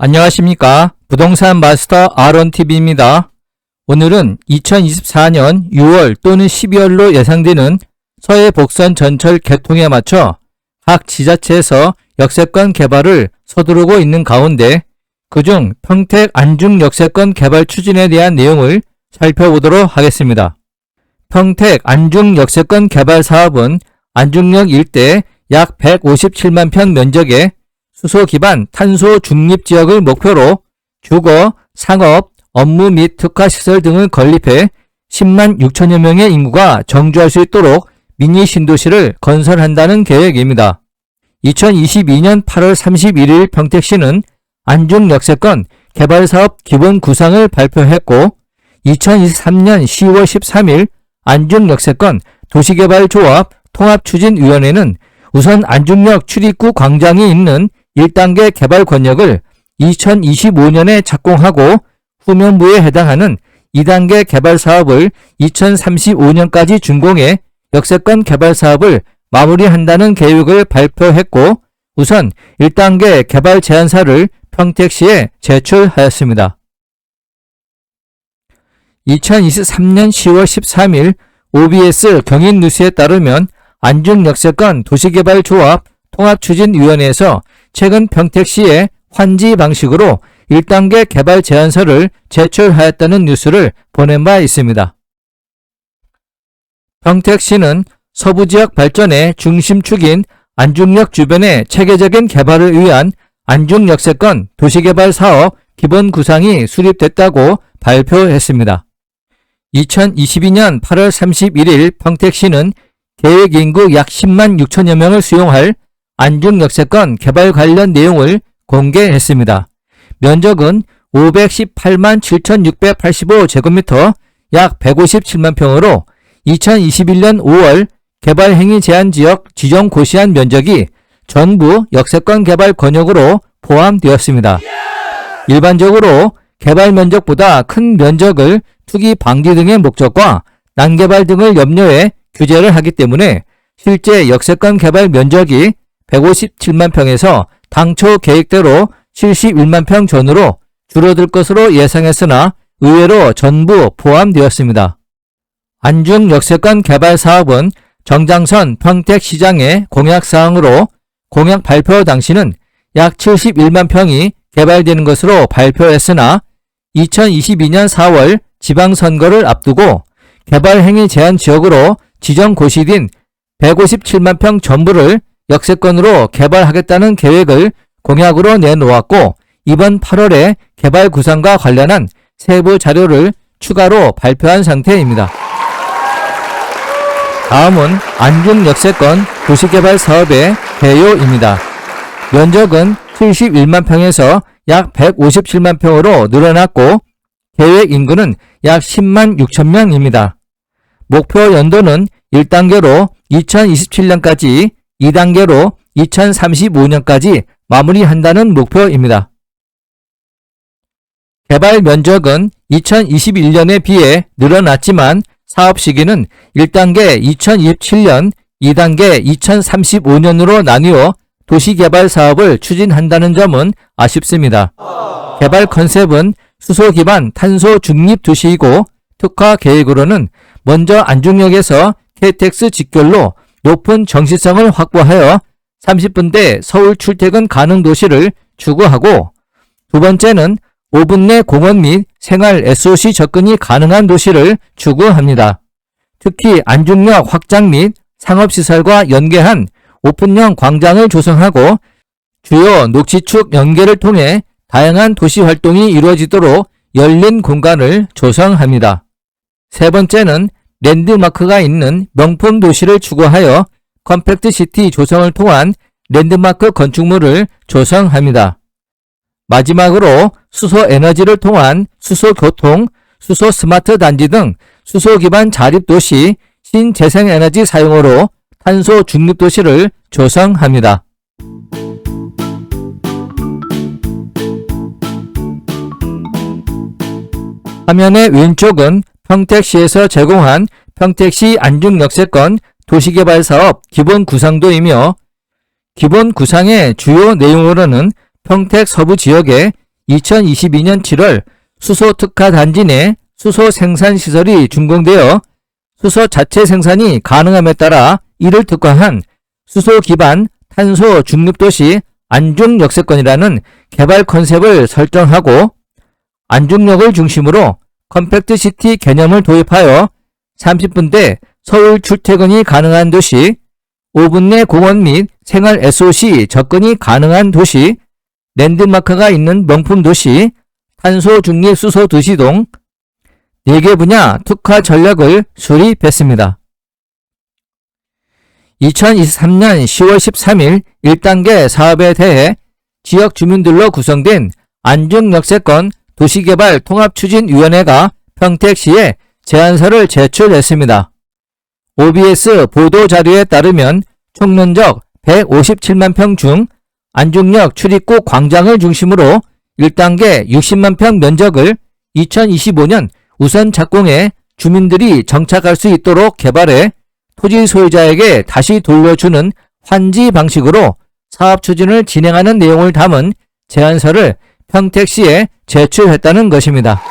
안녕하십니까. 부동산 마스터 아론TV입니다. 오늘은 2024년 6월 또는 12월로 예상되는 서해 복선 전철 개통에 맞춰 각 지자체에서 역세권 개발을 서두르고 있는 가운데 그중 평택 안중 역세권 개발 추진에 대한 내용을 살펴보도록 하겠습니다. 평택 안중 역세권 개발 사업은 안중역 일대 약 157만 평 면적의 수소 기반 탄소 중립 지역을 목표로 주거, 상업, 업무 및 특화시설 등을 건립해 10만 6천여 명의 인구가 정주할 수 있도록 미니 신도시를 건설한다는 계획입니다. 2022년 8월 31일 평택시는 안중 역세권 개발사업 기본 구상을 발표했고 2023년 10월 13일 안중 역세권 도시개발조합 통합추진위원회는 우선 안중역 출입구 광장이 있는 1단계 개발 권역을 2025년에 착공하고 후면부에 해당하는 2단계 개발 사업을 2035년까지 준공해 역세권 개발 사업을 마무리한다는 계획을 발표했고 우선 1단계 개발 제안서를 평택시에 제출하였습니다. 2023년 10월 13일 OBS 경인뉴스에 따르면 안중 역세권 도시개발조합 통합추진위원회에서 최근 평택시에 환지 방식으로 1단계 개발 제안서를 제출하였다는 뉴스를 보낸 바 있습니다. 평택시는 서부지역 발전의 중심축인 안중역 주변의 체계적인 개발을 위한 안중 역세권 도시개발 사업 기본 구상이 수립됐다고 발표했습니다. 2022년 8월 31일 평택시는 계획 인구 약 10만 6천여 명을 수용할 안중 역세권 개발 관련 내용을 공개했습니다. 면적은 518만 7,685제곱미터 약 157만 평으로 2021년 5월 개발행위 제한지역 지정 고시한 면적이 전부 역세권 개발 권역으로 포함되었습니다. 일반적으로 개발 면적보다 큰 면적을 투기 방지 등의 목적과 난개발 등을 염려해 규제를 하기 때문에 실제 역세권 개발 면적이 157만 평에서 당초 계획대로 71만 평 전후로 줄어들 것으로 예상했으나 의외로 전부 포함되었습니다. 안중 역세권 개발 사업은 정장선 평택시장의 공약사항으로 공약 발표 당시는 약 71만 평이 개발되는 것으로 발표했으나 2022년 4월 지방선거를 앞두고 개발행위 제한 지역으로 지정 고시된 157만 평 전부를 역세권으로 개발하겠다는 계획을 공약으로 내놓았고 이번 8월에 개발 구상과 관련한 세부 자료를 추가로 발표한 상태입니다. 다음은 안중 역세권 도시개발 사업의 개요입니다. 면적은 71만 평에서 약 157만 평으로 늘어났고 계획 인구는 약 10만 6천 명입니다. 목표 연도는 1단계로 2027년까지 2단계로 2035년까지 마무리한다는 목표입니다. 개발 면적은 2021년에 비해 늘어났지만 사업 시기는 1단계 2027년, 2단계 2035년으로 나뉘어 도시개발 사업을 추진한다는 점은 아쉽습니다. 개발 컨셉은 수소 기반 탄소 중립 도시이고 특화 계획으로는 먼저 안중역에서 KTX 직결로 높은 정시성을 확보하여 30분대 서울 출퇴근 가능 도시를 추구하고 두 번째는 5분 내 공원 및 생활 SOC 접근이 가능한 도시를 추구합니다. 특히 안중역 확장 및 상업시설과 연계한 오픈형 광장을 조성하고 주요 녹지축 연계를 통해 다양한 도시 활동이 이루어지도록 열린 공간을 조성합니다. 세 번째는 랜드마크가 있는 명품 도시를 추구하여 컴팩트 시티 조성을 통한 랜드마크 건축물을 조성합니다. 마지막으로 수소 에너지를 통한 수소 교통, 수소 스마트 단지 등 수소 기반 자립 도시, 신재생 에너지 사용으로 탄소 중립 도시를 조성합니다. 화면의 왼쪽은 평택시에서 제공한 평택시 안중 역세권 도시개발사업 기본 구상도이며 기본 구상의 주요 내용으로는 평택 서부 지역에 2022년 7월 수소 특화 단지 내 수소 생산 시설이 준공되어 수소 자체 생산이 가능함에 따라 이를 특화한 수소 기반 탄소 중립도시 안중역세권이라는 개발 컨셉을 설정하고 안중역을 중심으로 컴팩트시티 개념을 도입하여 30분대 서울 출퇴근이 가능한 도시, 5분 내 공원 및 생활 SOC 접근이 가능한 도시, 랜드마크가 있는 명품 도시, 탄소 중립 수소 도시동 4개 분야 특화 전략을 수립했습니다. 2023년 10월 13일 1단계 사업에 대해 지역 주민들로 구성된 안중역세권 도시개발 통합추진위원회가 평택시에 제안서를 제출했습니다. OBS 보도자료에 따르면 총 면적 157만 평 중 안중역 출입구 광장을 중심으로 1단계 60만 평 면적을 2025년 우선 착공해 주민들이 정착할 수 있도록 개발해 토지 소유자에게 다시 돌려주는 환지 방식으로 사업 추진을 진행하는 내용을 담은 제안서를 평택시에 제출했다는 것입니다.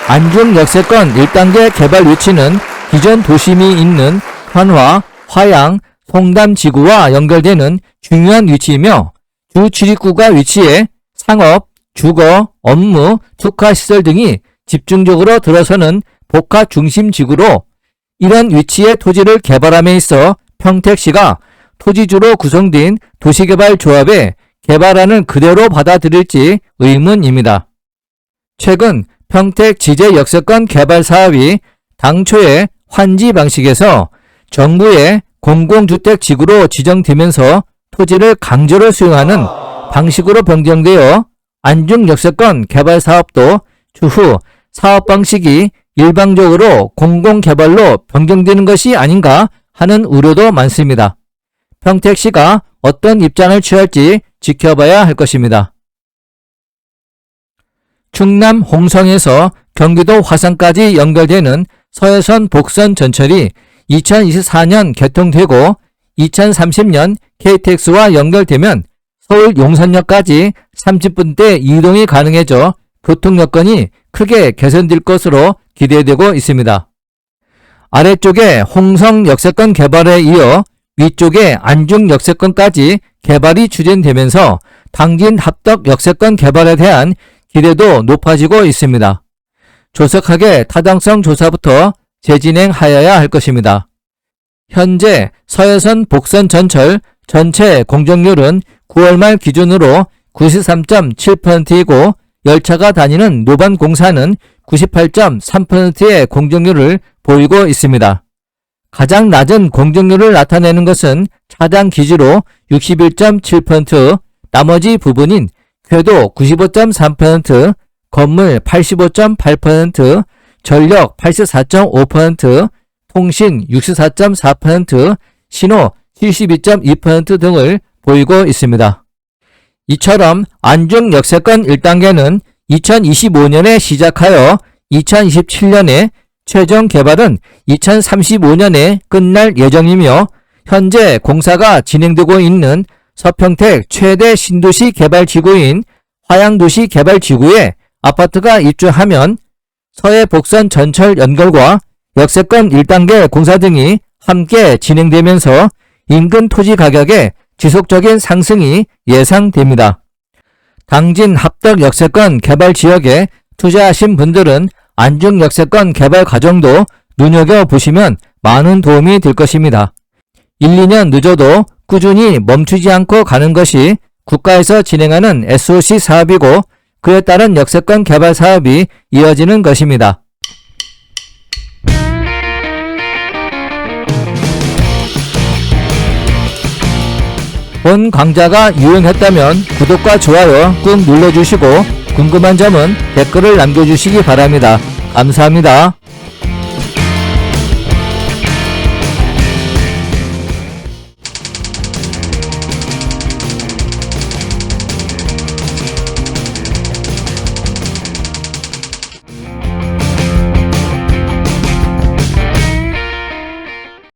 안중역세권 1단계 개발 위치는 기존 도심이 있는 현화, 화양, 송담 지구와 연결되는 중요한 위치이며 주 출입구가 위치해 상업, 주거, 업무, 특화시설 등이 집중적으로 들어서는 복합 중심 지구로 이런 위치의 토지를 개발함에 있어 평택시가 토지주로 구성된 도시개발조합의 개발안을 그대로 받아들일지 의문입니다. 최근 평택 지제역세권 개발 사업이 당초의 환지 방식에서 정부의 공공주택지구로 지정되면서 토지를 강제로 수용하는 방식으로 변경되어 안중역세권 개발 사업도 추후 사업 방식이 일방적으로 공공개발로 변경되는 것이 아닌가 하는 우려도 많습니다. 평택시가 어떤 입장을 취할지 지켜봐야 할 것입니다. 충남 홍성에서 경기도 화성까지 연결되는 서해선 복선 전철이 2024년 개통되고 2030년 KTX와 연결되면 서울 용산역까지 30분대 이동이 가능해져 교통 여건이 크게 개선될 것으로 기대되고 있습니다. 아래쪽에 홍성 역세권 개발에 이어 위쪽에 안중 역세권까지 개발이 추진되면서 당진 합덕 역세권 개발에 대한 기대도 높아지고 있습니다. 조속하게 타당성 조사부터 재진행하여야 할 것입니다. 현재 서해선 복선 전철 전체 공정률은 9월 말 기준으로 93.7%이고 열차가 다니는 노반공사는 98.3%의 공정률을 보이고 있습니다. 가장 낮은 공정률을 나타내는 것은 차량 기지로 61.7%, 나머지 부분인 궤도 95.3%, 건물 85.8%, 전력 84.5%, 통신 64.4%, 신호 72.2% 등을 보이고 있습니다. 이처럼 안중 역세권 1단계는 2025년에 시작하여 2027년에 최종 개발은 2035년에 끝날 예정이며 현재 공사가 진행되고 있는 서평택 최대 신도시 개발지구인 화양도시 개발지구에 아파트가 입주하면 서해 복선 전철 연결과 역세권 1단계 공사 등이 함께 진행되면서 인근 토지 가격의 지속적인 상승이 예상됩니다. 당진 합덕 역세권 개발 지역에 투자하신 분들은 안중 역세권 개발 과정도 눈여겨보시면 많은 도움이 될 것입니다. 1, 2년 늦어도 꾸준히 멈추지 않고 가는 것이 국가에서 진행하는 SOC 사업이고 그에 따른 역세권 개발 사업이 이어지는 것입니다. 본 강좌가 유용했다면 구독과 좋아요 꾹 눌러주시고 궁금한 점은 댓글을 남겨주시기 바랍니다. 감사합니다.